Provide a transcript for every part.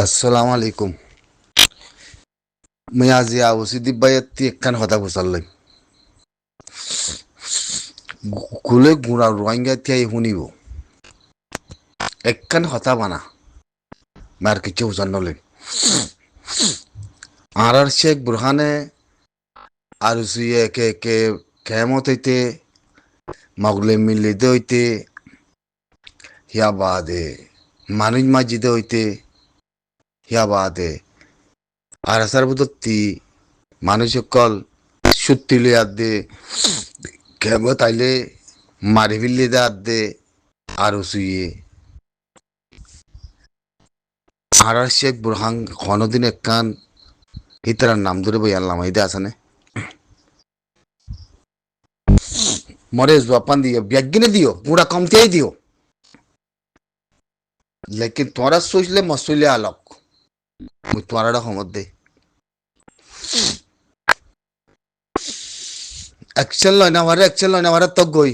আসসালামু আলাইকুম। মই আজি আবুসি দিব্বাইয়াতি একখান কথা বুঝালাই গুলে গুড়া রোহিঙ্গা তিয়াই শুনিব একখান কথা বানা মার কিছু বুঝান নলেন আর শেখ বুরহানে আর সুইয়ে কে কেমত হইতে মগলে মিলিতে হইতে হিয়া বাদে মানুষ মাজিদে হইতে হিয়া বাদে আর আসার বুদ্ধি মানুষ সকল সুত্তিলে আর দে কেমত আইলে মারি ফিরলে দে আর দে আর সুইয়ে আর শেখ বুরহান কোনদিন একখান হিতার নাম ধরে বই আনলাম এই আসানে মরে জপান দিও ব্যাগিনে দিও পুরা কমতেই দিও লেকিন তোরা সোচলে মসইলে আলোক মুই তোরাটা খবর দে অ্যাকশন লয় না মারে তো গই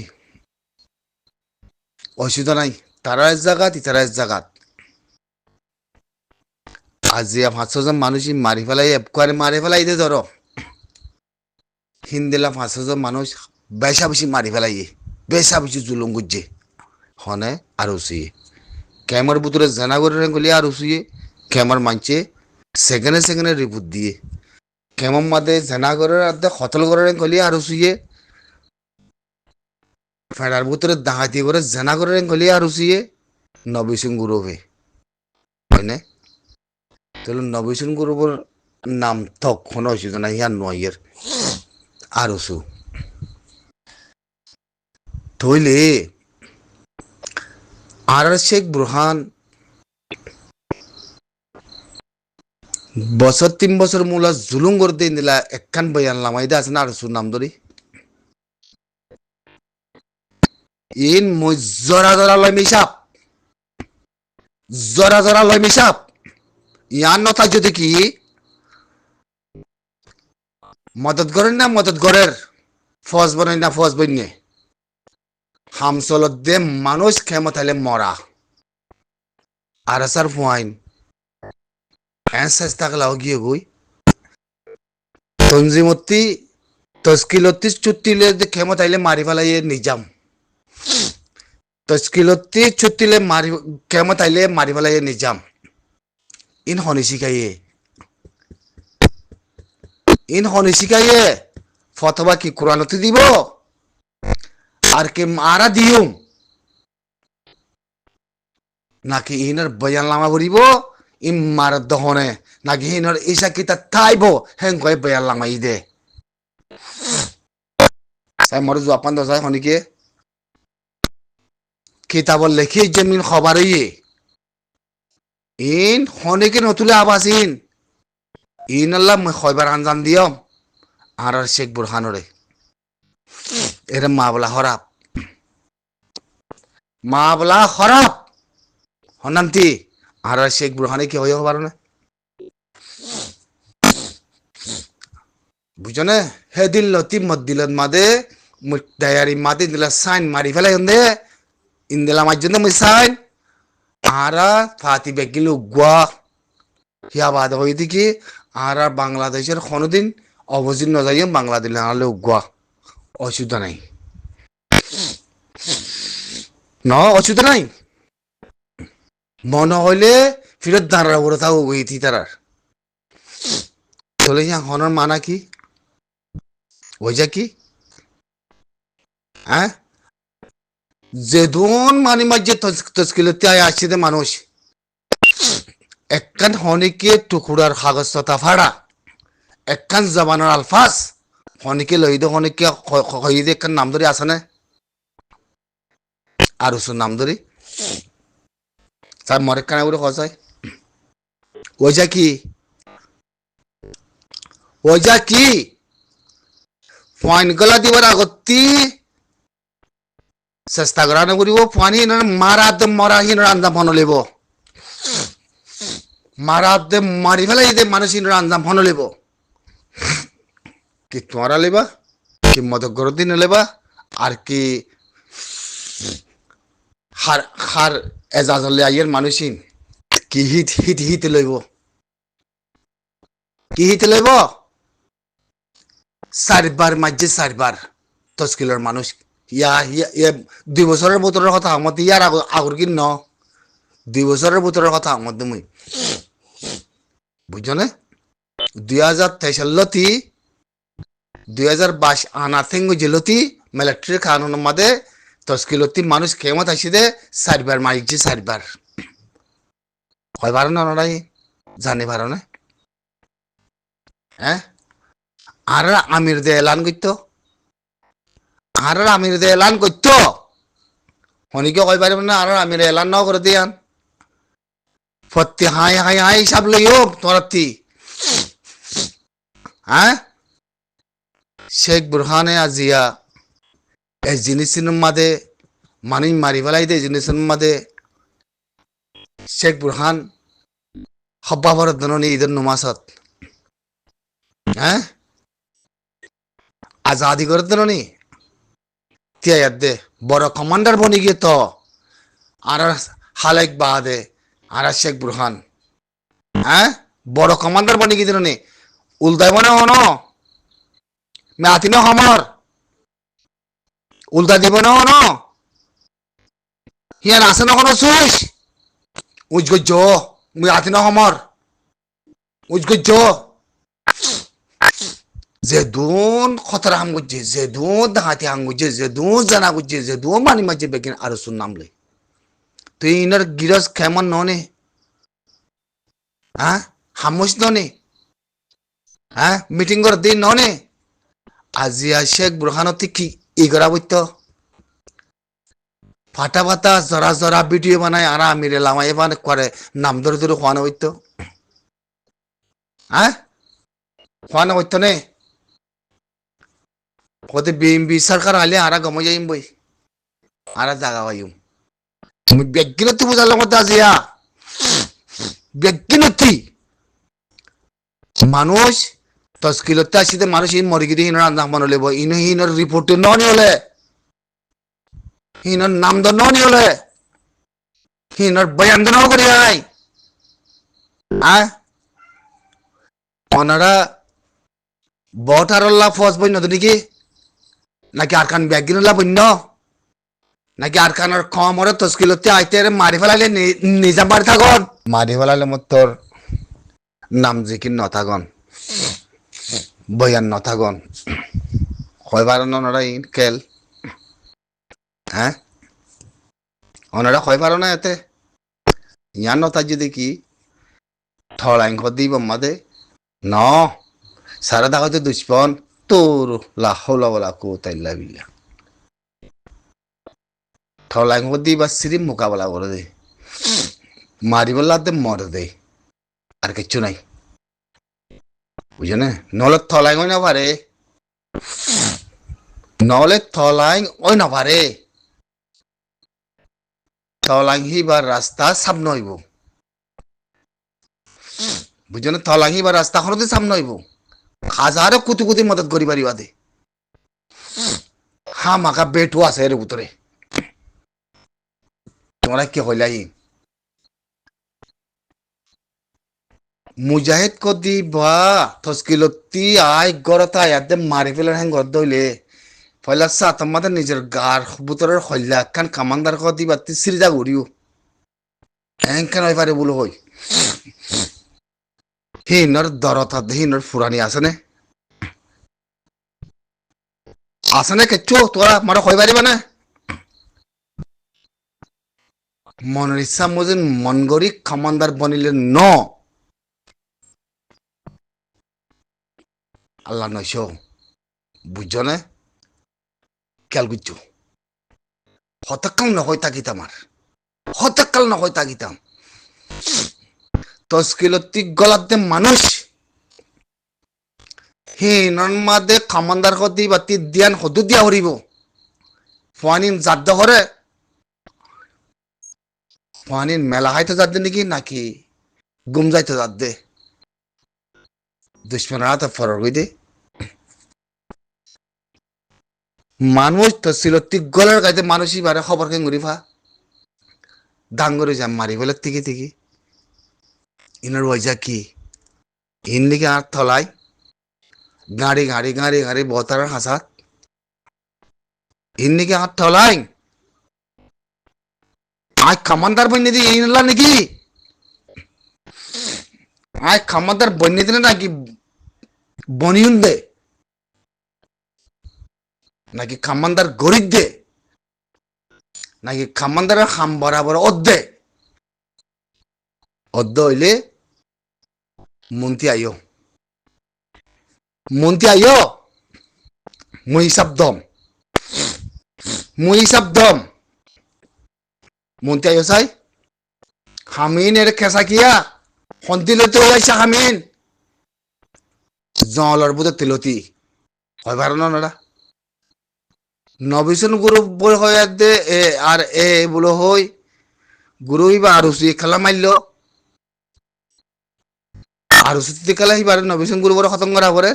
অসুবিধা নাই তারা এক জায়গাত ইতারা এক জায়গাত আজি 500 জন মানুষই মারি ফেলাই করে মারি ফেলাই দে ধরো হিন্দিলা 500 জন মানুষ বেশা বেশি মারি ফেলাই বেশা বেশি জুলুম গুজছে হনে আর উসিয়ে ক্যামের ভিতরে জানা করে গলি আর উসিয়ে ক্যামের মানছে সেকেন্ডে রিপোর্ট দিয়ে কেমন মাদে জানা করে আদে খতল করে গলি আর উসিয়ে ফেরার ভিতরে ডাহাতি করে জানা করে গলি আর উসিয়ে নবিসিং গ্রুপে হয় না তাহলে নবিসিং গ্রুপের নাম থক কোনো অসুবিধা নাই ইয়া নয়ের আর উসু থইলে আর শেখ বুরহান বছর 3 বছর মূলা জুলুম করতে দিলা একখান বয়ান লামাইদা আছে না আর সুর নাম ধরি ইন মই জরা লয় মিসাপ ইয়ান নথা যদি কি মদত করেন না মদত করের ফজ বনাই না ফজ বইনে হামসলত দে মানুষ ক্ষমত হলে মরা আর আসার ফুয়াইন চেষ্টা করলাও গিয়ে গই তঞ্জিমতি তস্কিলতি চুটিলে ক্ষমত আইলে মারি ফেলাই নিজাম তস্কিলতি চুটিলে মারি ক্ষমত আইলে মারি ফেলাই নিজাম ইন হনি শিখাইয়ে ফতবা কি কোরআনতে দিব আর কে মারা দিউম নাকি ইনার বয়ান লামা করিব ইম মার দহনে নাকি ইনার ইসা কিতা থাইব হেন কয় বয়ান লামাই দে সাই মরে জপান দসাই হনিকে কিতাবর লেখি জমিন খবর ইন হনিকে নতুলে আবাসিন ইন আল্লাহ খয়বার আঞ্জাম দিয়ম আর শেখ বুরহানরে এর মাবলা খরাব হনান্তি আর শেখ বুরহানে কি হইব পারো না বুঝনে হে দিল লতি মত দিলত মাদে ডায়ারি মাদে দিলা সাইন মারি ফেলাই হন্দে ইন্দিলা মাঝজন্য মুই সাইন আরা ফাতি বেগিলু গুয়া হিয়া বাদ হই দিকি আর বাংলাদেশের কোনোদিন অবজিন নজাইম বাংলাদেশ আনলে গুয়া অসুবিধা নাই অসুবিধা নাই মনে হইলে ফিরত দাঁড়া করে থাকো গইতি তারার চলে যা হনর মানা কি ওই যা কি হ্যাঁ যে দোন মানি মাঝে তস্কিলতে আসছে দে মানুষ একখান হনিকে টুকুরার কাগজ তথা ফাড়া একখান জবানের আলফাস হনিকে লই দে হনিকে হই দে একখান নাম ধরে আসে না আর উসুর নাম ধরি তার মরে কানা বলে কসাই ওই যা কি ফাইন গলা দিবার আগতি চেষ্টা করা নকরিব ফানি মারা দে মরা হিন আঞ্জাম ফন লইব মারা দে মারি ফেলাই দে মানুষ হিন আঞ্জাম ফন লইব কি তোরা লেবা কি মদ গরদি নেলেবা আর কি হার এজাজলে আইয়ের মানুষিন কি হিট লইব কি হিট লইব 4 বার মাঝে 4 বার তস্কিলের মানুষ ইয়া 2 বছরের বোতলের কথা আমার ইয়ার আগর কি ন 2 বছরের বোতলের কথা আমার মুই বুঝছো না 2023 লতি 2022 আনা থেঙ্গু জেলতি মিলিটারি কানুন মাদে তস্কিলতি মানুষ কেমত আসিদে 4 বার মারিছে 4 বার কয়বার না নড়াই জানি পারো না হ্যাঁ আর আমির দে এলান করতো আর আমির দে এলান করতো হনিকে কয় পারিব না আর আমির এলান ন করে দিয়ান ফত্তি হাই হাই হাই হিসাব লইও তোরাতি হ্যাঁ শেখ বুরহানে আজিয়া এই জিনিসের মাঝে মানুষ মারি ফেলাই দে জিনিসের মাঝে শেখ বুরহান হব্বা ভরত দননি ঈদের নমাজত হ্যাঁ আজাদি করে দননি তিয়া দে বড় কমান্ডার বনি গিয়ে তো আর হালেক বাদে আর শেখ বুরহান হ্যাঁ বড় কমান্ডার বনি গিয়ে দননি উল্টাই মনে হনো মেয়াতি না হমর উল্টা দিব না হনো হিয়ান আছে না কোনো সুইস উজগজ্জ মুই আতি না হমর উজগজ্জ যেদুন খতরা হাম গুজ্জে যেদুন দাহাতি হাম গুজ্জে যেদুন জানা গুজ্জে যেদুন মানি মাঝে বেগিন আর সুন নামলে তুই ইনার গিরস কেমন ননে হ্যাঁ হামুস ননে হ্যাঁ মিটিং কর দিন ননে আজিয়া শেখ বুরহানতি কি ইগরা বইত ফাটা ফাটা জরা জরা ভিডিও বানায় আর আমিরে লামাই বান করে নাম ধরে ধরে খোয়ানো হইতো হ্যাঁ খোয়ানো হইতো নে কতে বিএমপি সরকার আলে আর গমে যাইম বই আর জাগা পাইম তুমি ব্যক্তিগত বুঝার মধ্যে আজিয়া ব্যক্তিগত মানুষ তস্কিলতে আসিতে মানুষ ইন মরিগিরি হিনর আন্দাজ মান লব ইন হিনর রিপোর্ট ননি হলে হিনর নাম দ ননি হলে হিনর বয়ান ন করি আই হ্যাঁ ওনারা বটারল্লা ফস বই নদী কি নাকি আরকান ব্যাগিনলা বন্য নাকি আরকানের কমরে তস্কিলতে আইতে মারি ফেলাইলে নিজাম বাড়ি থাকন মারি ফেলাইলে মত তোর নাম জিকির ন থাকন বয়ান ন থাকন কয়বার ওনারা কেল হ্যাঁ ওনারা কয়বার না এতে ইয়ান নতা যদি কি থলাইং দিব মাদে ন সারা দাগাতে দুষ্পন তোর লাহলা বলা কো তাইলা বিল্লা থলাইং দিবা সিরি মোকাবেলা করে দে মারি বললা দে মর দে আর কিচ্ছু নাই বুঝে না নলে থলাইং ওই না পারে নলে থলাইং ওই না পারে থলাইং হিবার রাস্তা সামনে হইব বুঝে না থলাইং হিবার রাস্তা হরতে সামনে হইব হাজারো কুতি কুতি মদত করি পারি বাদে হা মাকা বেটু আছে এর ভিতরে তোমরা কি হইলাই মুজাহিদ কদি বা তস্কিলতি আই গরতা ইয়াদে মারি ফেলার হ্যাং গর দইলে ফয়লা সাতমাতে নিজের গার ভিতরের হইলা কান কামানদার কদি বাতি সিরিজা ঘুরিও হ্যাং কেন হই পারে বলো হই হিনর দরতা হিনর ফুরানি আছে নে কেচ্ছু তোরা মারা হই পারিবা না মনের ইচ্ছা মজিন মন গরি কামানদার বনিলে ন আল্লাহ নয়স বুঝছ না খেয়াল বুঝছো হতকাল নহয় তাকিতাম আর হতকাল নহয় তাকিতাম তস্কিলতি গলাতে মানুষ হিনন মাদে কামানদার কদি বাতি দিয়ান হদু দিয়া হরিব ফানিন জাদ্দ হরে ফানিন মেলা হাইতে যাদ্দে নাকি নাকি গুম যাইতে যাদ্দে দুশ্মনরা তো ফরর হই দে মানুষ তস্কিলতি গলার গাইতে মানুষই বারে খবর কেন ঘুরিফা ডাঙ্গরে যাম মারি বলে তিকি তিকি ইনার ওয়াইজা কি ইন লিগে আর থলাই গাড়ি গাড়ি গাড়ি গাড়ি বতার হাসাত ইন লিগে আর থলাই আই খামানদার বন্যে দিয়ে ইনলা নাকি আই খামানদার বন্যে দিলে নাকি বনিউন দে নাকি খামানদার গরিব দে নাকি খামানদারের হাম বরাবর অদ্দে অদ্দ হইলে মন্ত্রী আইও মন্ত্রী আইও মুই হিসাব দম মুই হিসাব দম মন্ত্রী আইও চাই হামিন এর খেসা কিয়া সন্তিলতি ওলাইছে হামিন জলর বুধ তিলতি হয় পার না নবিসন গুরু বই হয় দে এ আর এ বলো হই গুরু বা আরুসি খেলা মারল আরুসি খেলা হিবার নবিসন গুরু বড় খতম করা পরে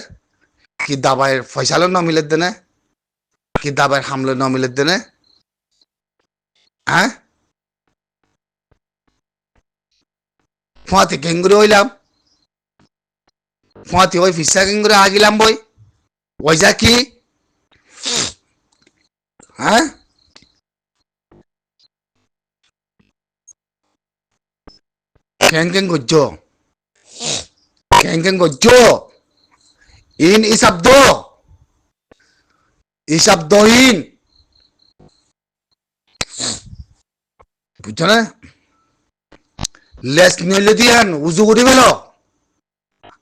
কি দাবাইয়ের ফয়সালো ন মিলে দেনে কি দাবাইয়ের হামলে ন মিলে দেনে হ্যাঁ ফুয়াতি কেঙ্গুরে হইলাম ফুয়াতি ওই ফিসা কেঙ্গুরে আগিলাম বই ওইজা কি হ্যাঁ কেন কেন গজ্জো কেন কেন গজ্জো ইন ইসাব দহিন বুঝছো না লেস নিলে দিয়ান উজু করি পেল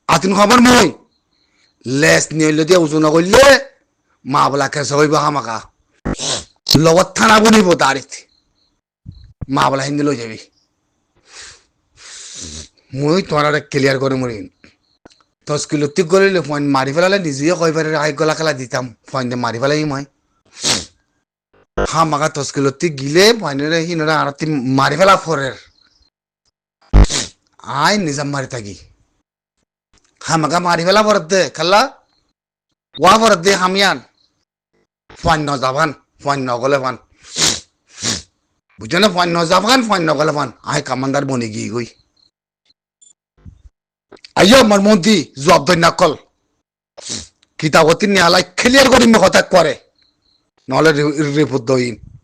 আতিন খবর মই লেস নিলে দিয়ে উজু নকরলে মা বলা খেসা হইব হামাকা লগত থানা বনিব তারিখ মা বলা হিন্দি লই যাবি মই তোমার ক্লিয়ার করে মরিন 10 কিলো ঠিক কৰিলে ফোন মাৰি পেলালে নিজে কই পারে আই গলা খেলা দিতাম ফোন দে মাৰি পেলাই মই হামাকা 10 কিলো ঠিক গিলে ফোনরে হিনরা আরতি মারি ফেলা ফরের আই নিজাম মারি থাকি হামাকা মারি ফেলা পরতে খাল্লা ওয়া পরতে হামিয়ান ফোন ন যাবান ফোন নগলে ফান বুঝছো না ফোন ন যাবান ফোন নগলে ফান আই কামান্দার বনি গি গই আইও আমার মন্ত্রী জবাব দই নকল কিতাবতী নিয়ালাই ক্লিয়ার করি কথা করে নহলে রিপোর্ট দইন